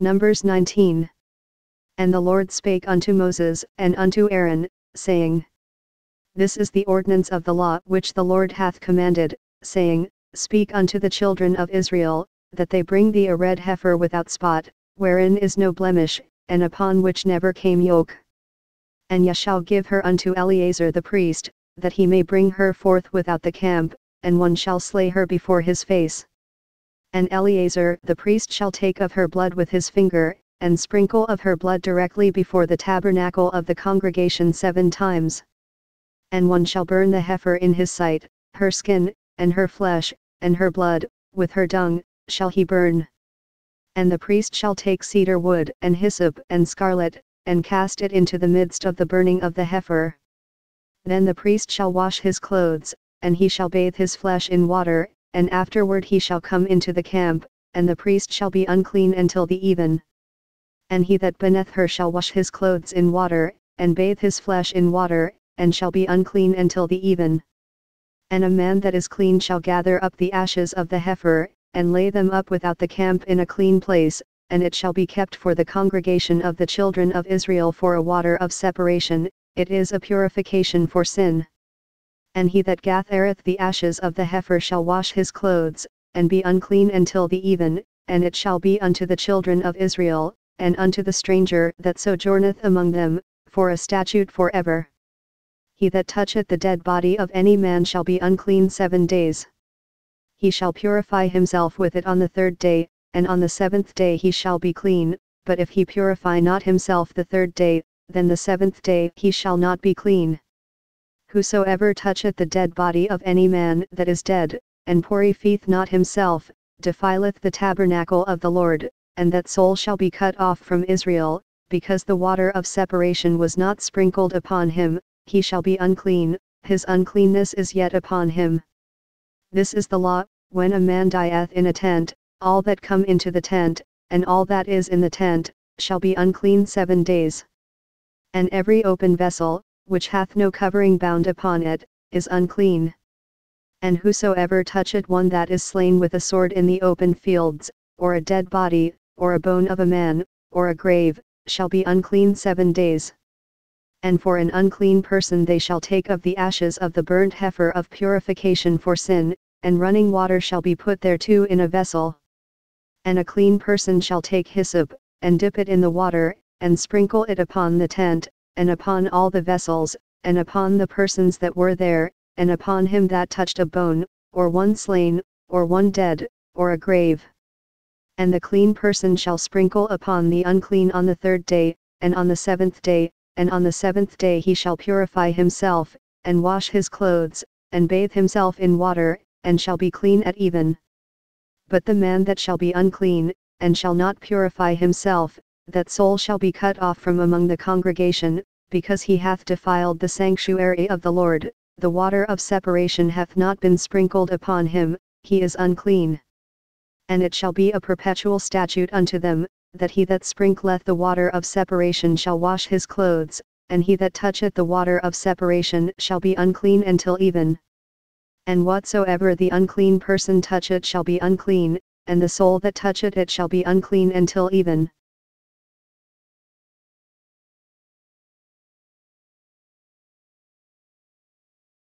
Numbers 19. And the Lord spake unto Moses and unto Aaron, saying, This is the ordinance of the law which the Lord hath commanded, saying, Speak unto the children of Israel, that they bring thee a red heifer without spot, wherein is no blemish, and upon which never came yoke. And ye shall give her unto Eleazar the priest, that he may bring her forth without the camp, and one shall slay her before his face. And Eleazar the priest shall take of her blood with his finger, and sprinkle of her blood directly before the tabernacle of the congregation 7 times. And one shall burn the heifer in his sight, her skin, and her flesh, and her blood, with her dung, shall he burn. And the priest shall take cedar wood, and hyssop, and scarlet, and cast it into the midst of the burning of the heifer. Then the priest shall wash his clothes, and he shall bathe his flesh in water, and afterward he shall come into the camp, and the priest shall be unclean until the even. And he that burneth her shall wash his clothes in water, and bathe his flesh in water, and shall be unclean until the even. And a man that is clean shall gather up the ashes of the heifer, and lay them up without the camp in a clean place, and it shall be kept for the congregation of the children of Israel for a water of separation, it is a purification for sin. And he that gathereth the ashes of the heifer shall wash his clothes, and be unclean until the even, and it shall be unto the children of Israel, and unto the stranger that sojourneth among them, for a statute for ever. He that toucheth the dead body of any man shall be unclean 7 days. He shall purify himself with it on the 3rd day, and on the 7th day he shall be clean, but if he purify not himself the 3rd day, then the 7th day he shall not be clean. Whosoever toucheth the dead body of any man that is dead, and purifieth not himself, defileth the tabernacle of the Lord, and that soul shall be cut off from Israel, because the water of separation was not sprinkled upon him, he shall be unclean, his uncleanness is yet upon him. This is the law, when a man dieth in a tent, all that come into the tent, and all that is in the tent, shall be unclean 7 days. And every open vessel, which hath no covering bound upon it, is unclean. And whosoever toucheth one that is slain with a sword in the open fields, or a dead body, or a bone of a man, or a grave, shall be unclean 7 days. And for an unclean person they shall take of the ashes of the burnt heifer of purification for sin, and running water shall be put thereto in a vessel. And a clean person shall take hyssop, and dip it in the water, and sprinkle it upon the tent, and upon all the vessels, and upon the persons that were there, and upon him that touched a bone, or one slain, or one dead, or a grave. And the clean person shall sprinkle upon the unclean on the 3rd day, and on the 7th day, and on the 7th day he shall purify himself, and wash his clothes, and bathe himself in water, and shall be clean at even. But the man that shall be unclean, and shall not purify himself, that soul shall be cut off from among the congregation, because he hath defiled the sanctuary of the Lord, the water of separation hath not been sprinkled upon him, he is unclean. And it shall be a perpetual statute unto them, that he that sprinkleth the water of separation shall wash his clothes, and he that toucheth the water of separation shall be unclean until even. And whatsoever the unclean person toucheth shall be unclean, and the soul that toucheth it shall be unclean until even.